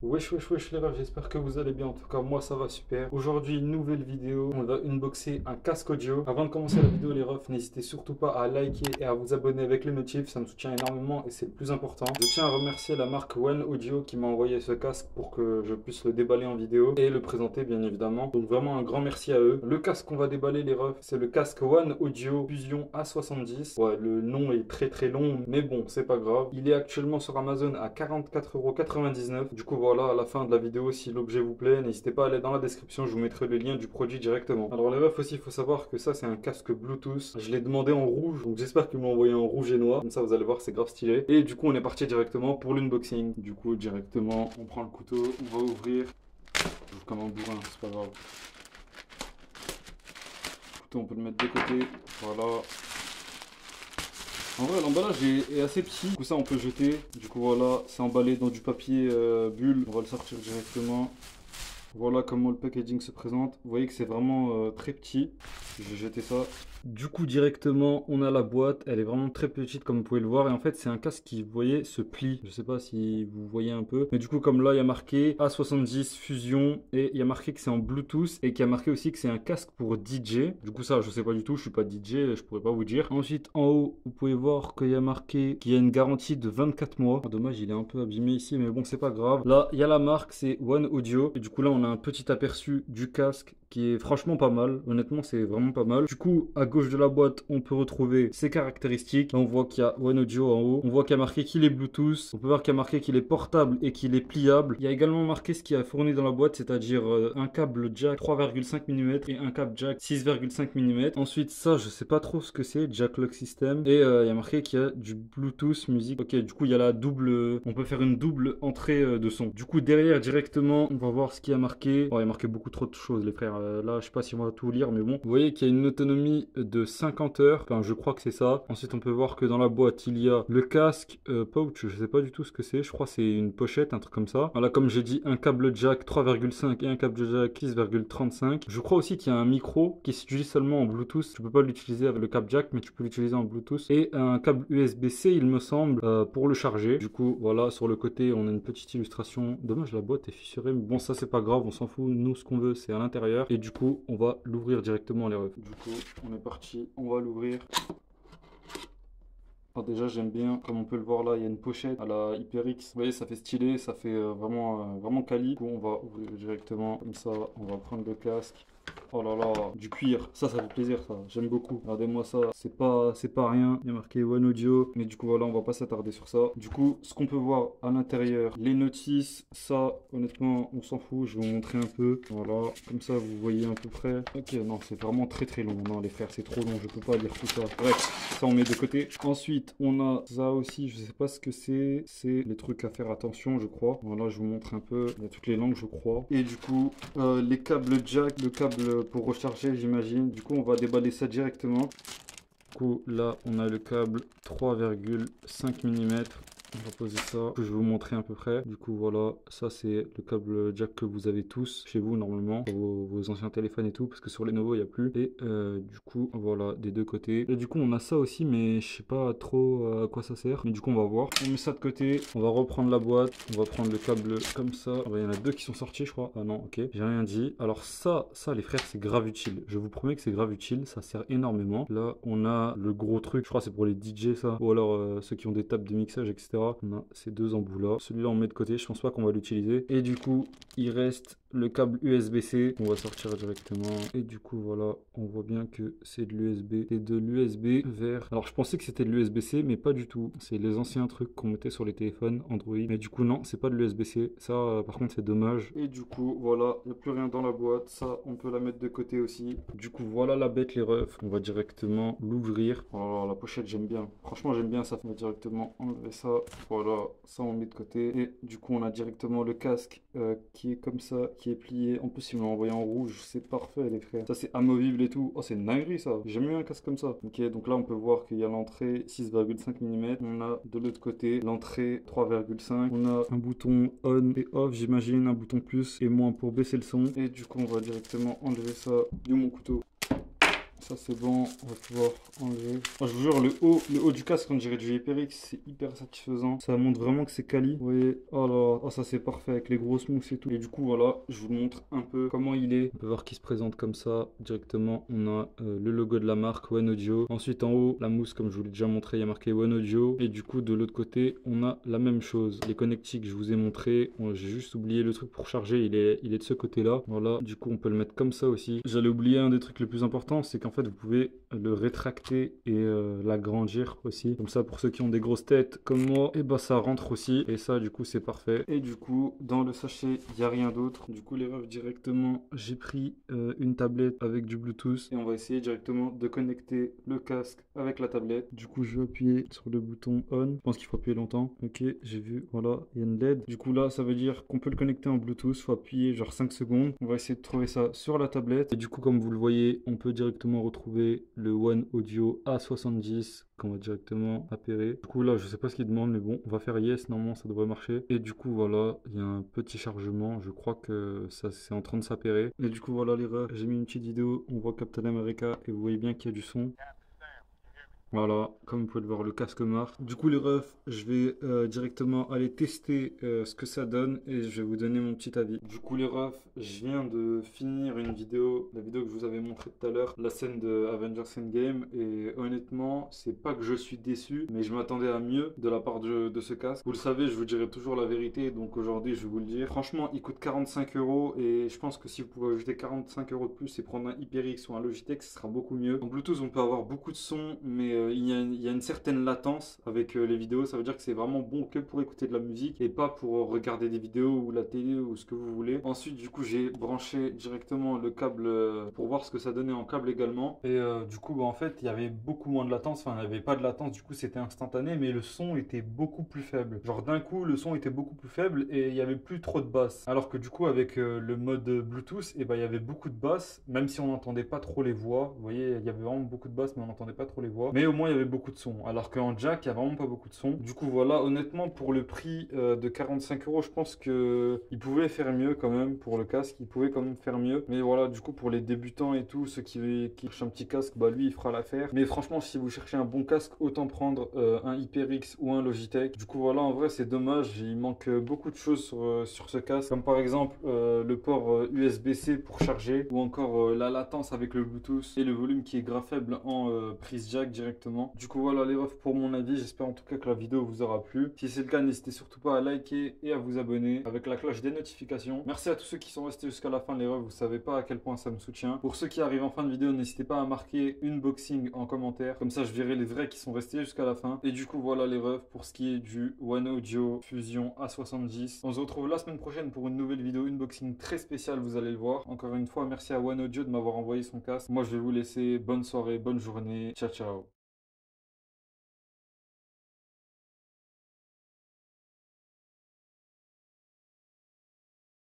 Wesh les refs, j'espère que vous allez bien. En tout cas, moi ça va super. Aujourd'hui, une nouvelle vidéo. On va unboxer un casque audio. Avant de commencer la vidéo, les refs, n'hésitez surtout pas à liker et à vous abonner avec les notifs. Ça me soutient énormément et c'est le plus important. Je tiens à remercier la marque One Audio qui m'a envoyé ce casque pour que je puisse le déballer en vidéo et le présenter, bien évidemment. Donc, vraiment un grand merci à eux. Le casque qu'on va déballer, les refs, c'est le casque One Audio Fusion A70. Ouais, le nom est très long, mais bon, c'est pas grave. Il est actuellement sur Amazon à 44,99 €. Du coup, voilà, à la fin de la vidéo, si l'objet vous plaît, n'hésitez pas à aller dans la description, je vous mettrai le lien du produit directement. Alors les refs aussi, il faut savoir que ça c'est un casque Bluetooth. Je l'ai demandé en rouge, donc j'espère qu'ils m'ont envoyé en rouge et noir. Comme ça vous allez voir, c'est grave stylé. Et du coup on est parti directement pour l'unboxing. Du coup directement, on prend le couteau, on va ouvrir. Je joue comme un bourrin, c'est pas grave. Le couteau on peut le mettre de côté, voilà. En vrai, l'emballage est assez petit, du coup ça on peut jeter. Du coup voilà, c'est emballé dans du papier bulle. On va le sortir directement. Voilà comment le packaging se présente. Vous voyez que c'est vraiment très petit. Je vais jeter ça. Du coup, directement, on a la boîte. Elle est vraiment très petite, comme vous pouvez le voir. Et en fait, c'est un casque qui, vous voyez, se plie. Je sais pas si vous voyez un peu. Mais du coup, comme là, il y a marqué A70 Fusion. Et il y a marqué que c'est en Bluetooth. Et qu'il y a marqué aussi que c'est un casque pour DJ. Du coup, ça, je sais pas du tout. Je suis pas DJ. Je pourrais pas vous dire. Ensuite, en haut, vous pouvez voir qu'il y a marqué qu'il y a une garantie de 24 mois. Oh, dommage, il est un peu abîmé ici. Mais bon, c'est pas grave. Là, il y a la marque. C'est One Audio. Et du coup, là, on a un petit aperçu du casque qui est franchement pas mal. Honnêtement, c'est vraiment pas mal. Du coup, à gauche de la boîte, on peut retrouver ses caractéristiques. Là, on voit qu'il y a One Audio en haut. On voit qu'il y a marqué qu'il est Bluetooth. On peut voir qu'il y a marqué qu'il est portable et qu'il est pliable. Il y a également marqué ce qu'il y a fourni dans la boîte, c'est-à-dire un câble jack 3,5 mm et un câble jack 6,5 mm. Ensuite, ça, je sais pas trop ce que c'est, jack lock system. Et il y a marqué qu'il y a du Bluetooth musique. Ok, du coup, il y a la double. On peut faire une double entrée de son. Du coup, derrière, directement, on va voir ce qu'il y a marqué. Oh, il y a marqué beaucoup trop de choses, les frères. Là, je sais pas si on va tout lire, mais bon. Vous voyez qu'il y a une autonomie de 50 heures. Enfin, je crois que c'est ça. Ensuite, on peut voir que dans la boîte, il y a le casque pouch. Je sais pas du tout ce que c'est. Je crois que c'est une pochette, un truc comme ça. Voilà, comme j'ai dit, un câble jack 3,5 et un câble jack 6,35. Je crois aussi qu'il y a un micro qui s'utilise seulement en Bluetooth. Tu peux pas l'utiliser avec le câble jack, mais tu peux l'utiliser en Bluetooth. Et un câble USB-C, il me semble, pour le charger. Du coup, voilà, sur le côté, on a une petite illustration. Dommage, la boîte est fissurée, mais bon, ça c'est pas grave, on s'en fout. Nous, ce qu'on veut, c'est à l'intérieur. Et du coup, on va l'ouvrir directement, les refs. Du coup, on est parti, on va l'ouvrir. Alors déjà j'aime bien, comme on peut le voir là, il y a une pochette à la HyperX. Vous voyez, ça fait stylé, ça fait vraiment quali. Du coup, on va ouvrir directement comme ça, on va prendre le casque. Oh là là, du cuir, ça fait plaisir, ça, j'aime beaucoup. Regardez-moi ça, c'est pas rien. Il y a marqué One Audio, mais du coup voilà, on va pas s'attarder sur ça. Du coup, ce qu'on peut voir à l'intérieur, les notices, ça, honnêtement, on s'en fout. Je vais vous montrer un peu. Voilà, comme ça vous voyez à peu près. Ok, non, c'est vraiment très long. Non, les frères, c'est trop long, je peux pas lire tout ça. Bref, ça on met de côté. Ensuite, on a ça aussi, je sais pas ce que c'est. C'est les trucs à faire attention, je crois. Voilà, je vous montre un peu. Il y a toutes les langues, je crois. Et du coup, les câbles jack, le câble pour recharger, j'imagine. Du coup, on va déballer ça directement. Du coup, là, on a le câble 3,5 mm. On va poser ça. Je vais vous montrer à peu près. Du coup, voilà, ça c'est le câble jack que vous avez tous chez vous normalement, pour vos anciens téléphones et tout, parce que sur les nouveaux il n'y a plus. Et du coup, voilà, des deux côtés. Et du coup, on a ça aussi, mais je sais pas trop à quoi ça sert. Mais du coup, on va voir. On met ça de côté. On va reprendre la boîte. On va prendre le câble comme ça. Ah bah, il y en a deux qui sont sortis, je crois. Ah non, ok, j'ai rien dit. Alors ça, les frères, c'est grave utile. Je vous promets que c'est grave utile. Ça sert énormément. Là, on a le gros truc. Je crois que c'est pour les DJ, ça. Ou alors ceux qui ont des tables de mixage, etc. On a ces deux embouts là. Celui-là on met de côté, je pense pas qu'on va l'utiliser. Et du coup, il reste le câble USB-C. On va sortir directement. Et du coup, voilà, on voit bien que c'est de l'USB. C'est de l'USB vers... Alors, je pensais que c'était de l'USB-C, mais pas du tout. C'est les anciens trucs qu'on mettait sur les téléphones Android. Mais du coup, non, c'est pas de l'USB-C. Ça, par contre, c'est dommage. Et du coup, voilà, il n'y a plus rien dans la boîte. Ça, on peut la mettre de côté aussi. Du coup, voilà la bête, les refs. On va directement l'ouvrir. Oh, la pochette, j'aime bien. Franchement, j'aime bien ça. On va directement enlever ça. Voilà, ça on met de côté. Et du coup, on a directement le casque qui est comme ça, qui est plié. En plus, ils m'ont envoyé en rouge. C'est parfait, les frères. Ça, c'est amovible et tout. Oh, c'est une dinguerie, ça. J'ai jamais eu un casque comme ça. Ok, donc là, on peut voir qu'il y a l'entrée 6,5 mm. On a de l'autre côté l'entrée 3,5. On a un bouton on et off, j'imagine. Un bouton plus et moins pour baisser le son. Et du coup, on va directement enlever ça de mon couteau. Ça c'est bon, on va pouvoir enlever. Oh, je vous jure, le haut du casque, on dirait du HyperX, c'est hyper satisfaisant. Ça montre vraiment que c'est quali. Vous voyez, oh là, oh, ça c'est parfait avec les grosses mousses et tout. Et du coup, voilà, je vous montre un peu comment il est. On peut voir qu'il se présente comme ça. Directement, on a le logo de la marque One Audio. Ensuite, en haut, la mousse, comme je vous l'ai déjà montré, il y a marqué One Audio. Et du coup, de l'autre côté, on a la même chose. Les connectiques, je vous ai montré. J'ai juste oublié le truc pour charger, il est de ce côté-là. Voilà, du coup, on peut le mettre comme ça aussi. J'allais oublier un des trucs les plus importants, c'est qu'en fait, vous pouvez le rétracter et l'agrandir aussi. Comme ça, pour ceux qui ont des grosses têtes comme moi, et bah ça rentre aussi. Et ça, du coup, c'est parfait. Et du coup, dans le sachet, il n'y a rien d'autre. Du coup, les refs, directement, j'ai pris une tablette avec du Bluetooth. Et on va essayer directement de connecter le casque avec la tablette. Du coup, je vais appuyer sur le bouton on. Je pense qu'il faut appuyer longtemps. Ok, j'ai vu, voilà, il y a une LED. Du coup, là, ça veut dire qu'on peut le connecter en Bluetooth. Il faut appuyer genre 5 secondes. On va essayer de trouver ça sur la tablette. Et du coup, comme vous le voyez, on peut directement retrouver le One Audio A70 qu'on va directement appairer. Du coup, là, je sais pas ce qu'il demande, mais bon, on va faire yes. Normalement, ça devrait marcher. Et du coup, voilà, il y a un petit chargement. Je crois que ça, c'est en train de s'appairer. Et du coup, voilà l'erreur. J'ai mis une petite vidéo. On voit Captain America et vous voyez bien qu'il y a du son. Voilà, comme vous pouvez le voir, le casque marche. Du coup, les refs, je vais directement aller tester ce que ça donne et je vais vous donner mon petit avis. Du coup, les refs, je viens de finir une vidéo, la vidéo que je vous avais montrée tout à l'heure, la scène de Avengers Endgame. Et honnêtement, c'est pas que je suis déçu, mais je m'attendais à mieux de la part de ce casque. Vous le savez, je vous dirai toujours la vérité, donc aujourd'hui, je vais vous le dire. Franchement, il coûte 45 € et je pense que si vous pouvez ajouter 45 € de plus et prendre un HyperX ou un Logitech, ce sera beaucoup mieux. En Bluetooth, on peut avoir beaucoup de sons, mais il y a une certaine latence avec les vidéos. Ça veut dire que c'est vraiment bon que pour écouter de la musique et pas pour regarder des vidéos ou la télé ou ce que vous voulez. Ensuite, du coup, j'ai branché directement le câble pour voir ce que ça donnait en câble également. Et du coup, bah, en fait, il y avait beaucoup moins de latence. Enfin, il n'y avait pas de latence. Du coup, c'était instantané, mais le son était beaucoup plus faible. Genre, d'un coup, le son était beaucoup plus faible et il n'y avait plus trop de basse. Alors que du coup, avec le mode Bluetooth, et ben, il y avait beaucoup de basse, même si on n'entendait pas trop les voix. Vous voyez, il y avait vraiment beaucoup de basse, mais on n'entendait pas trop les voix. Mais au moins, il y avait beaucoup de son. Alors qu'en jack, il n'y a vraiment pas beaucoup de son. Du coup, voilà, honnêtement, pour le prix de 45 €, je pense qu'il pouvait faire mieux quand même pour le casque. Il pouvait quand même faire mieux. Mais voilà, du coup, pour les débutants et tout, ceux qui cherchent un petit casque, bah lui, il fera l'affaire. Mais franchement, si vous cherchez un bon casque, autant prendre un HyperX ou un Logitech. Du coup, voilà, en vrai, c'est dommage. Il manque beaucoup de choses sur ce casque. Comme par exemple le port USB-C pour charger ou encore la latence avec le Bluetooth et le volume qui est grave faible en prise jack directement. Du coup, voilà les refs pour mon avis. J'espère en tout cas que la vidéo vous aura plu. Si c'est le cas, n'hésitez surtout pas à liker et à vous abonner avec la cloche des notifications. Merci à tous ceux qui sont restés jusqu'à la fin les refs. Vous savez pas à quel point ça me soutient. Pour ceux qui arrivent en fin de vidéo, n'hésitez pas à marquer une boxing en commentaire. Comme ça, je verrai les vrais qui sont restés jusqu'à la fin. Et du coup, voilà les refs pour ce qui est du One Audio Fusion A70. On se retrouve la semaine prochaine pour une nouvelle vidéo unboxing très spéciale, vous allez le voir. Encore une fois, merci à One Audio de m'avoir envoyé son casque. Moi, je vais vous laisser. Bonne soirée, bonne journée. Ciao, ciao.